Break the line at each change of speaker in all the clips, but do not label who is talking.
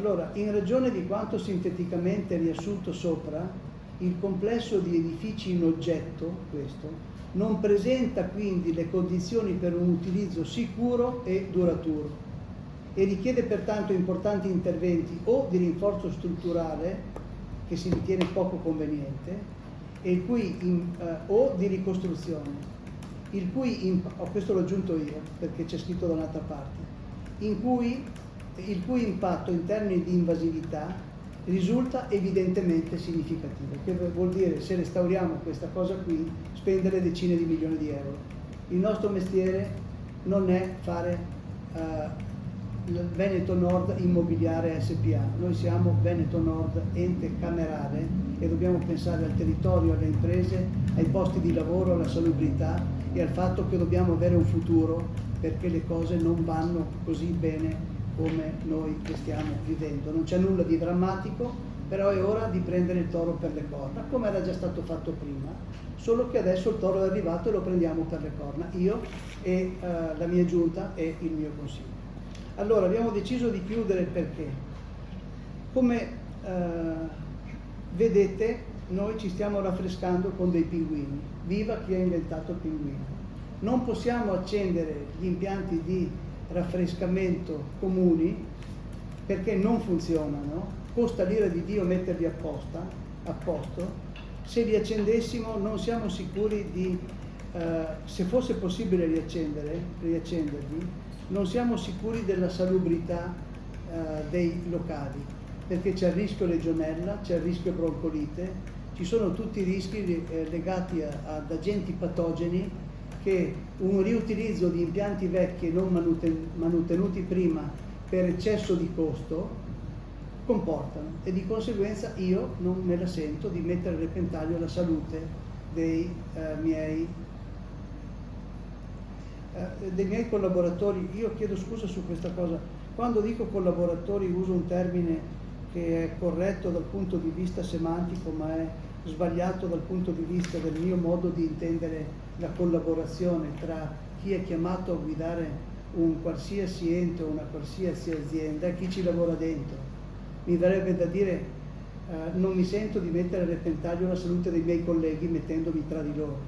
Allora, in ragione di quanto sinteticamente riassunto sopra, il complesso di edifici in oggetto, questo, non presenta quindi le condizioni per un utilizzo sicuro e duraturo e richiede pertanto importanti interventi o di rinforzo strutturale, che si ritiene poco conveniente, o di ricostruzione, questo l'ho aggiunto io perché c'è scritto da un'altra parte, il cui impatto in termini di invasività risulta evidentemente significativo, che vuol dire, se restauriamo questa cosa qui, spendere decine di milioni di euro. Il nostro mestiere non è fare il Veneto Nord Immobiliare SPA, noi siamo Veneto Nord ente camerale e dobbiamo pensare al territorio, alle imprese, ai posti di lavoro, alla salubrità e al fatto che dobbiamo avere un futuro, perché le cose non vanno così bene come noi le stiamo vivendo. Non c'è nulla di drammatico, però è ora di prendere il toro per le corna, come era già stato fatto prima, solo che adesso il toro è arrivato e lo prendiamo per le corna, io e la mia giunta e il mio consiglio. Allora, abbiamo deciso di chiudere perché, come vedete, noi ci stiamo raffrescando con dei pinguini. Viva chi ha inventato il pinguino! Non possiamo accendere gli impianti di raffrescamento comuni perché non funzionano, costa l'ira di Dio metterli a posto. Se li accendessimo non siamo sicuri di, se fosse possibile riaccenderli, non siamo sicuri della salubrità dei locali, perché c'è il rischio legionella, c'è il rischio broncolite, ci sono tutti i rischi legati ad agenti patogeni che un riutilizzo di impianti vecchi e non manutenuti prima per eccesso di costo comportano, e di conseguenza io non me la sento di mettere a repentaglio la salute dei miei collaboratori. Io chiedo scusa su questa cosa, quando dico collaboratori uso un termine che è corretto dal punto di vista semantico ma è sbagliato dal punto di vista del mio modo di intendere la collaborazione tra chi è chiamato a guidare un qualsiasi ente o una qualsiasi azienda e chi ci lavora dentro. Mi verrebbe da dire non mi sento di mettere a repentaglio la salute dei miei colleghi mettendomi tra di loro.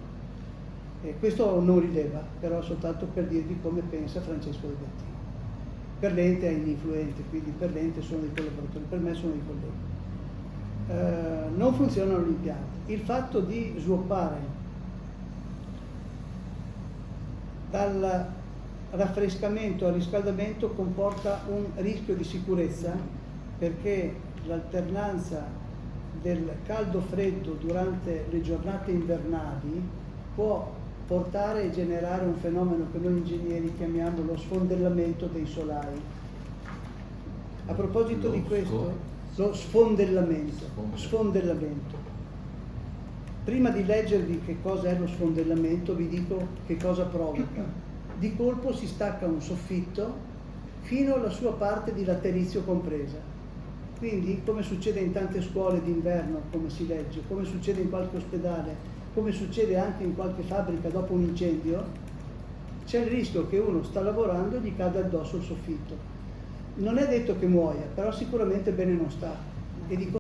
Questo non rileva, però soltanto per dirvi come pensa Francesco De Bettini. Per l'ente è ininfluente, quindi per l'ente sono dei collaboratori, per me sono dei colleghi. Non funzionano gli impianti. Il fatto di swappare dal raffrescamento al riscaldamento comporta un rischio di sicurezza, perché l'alternanza del caldo-freddo durante le giornate invernali può portare e generare un fenomeno che noi ingegneri chiamiamo lo sfondellamento dei solai. A proposito di questo, lo sfondellamento. Prima di leggervi che cosa è lo sfondellamento, vi dico che cosa provoca. Di colpo si stacca un soffitto fino alla sua parte di laterizio compresa. Quindi, come succede in tante scuole d'inverno, come si legge, come succede in qualche ospedale, come succede anche in qualche fabbrica dopo un incendio, c'è il rischio che uno sta lavorando e gli cada addosso il soffitto. Non è detto che muoia, però sicuramente bene non sta. E di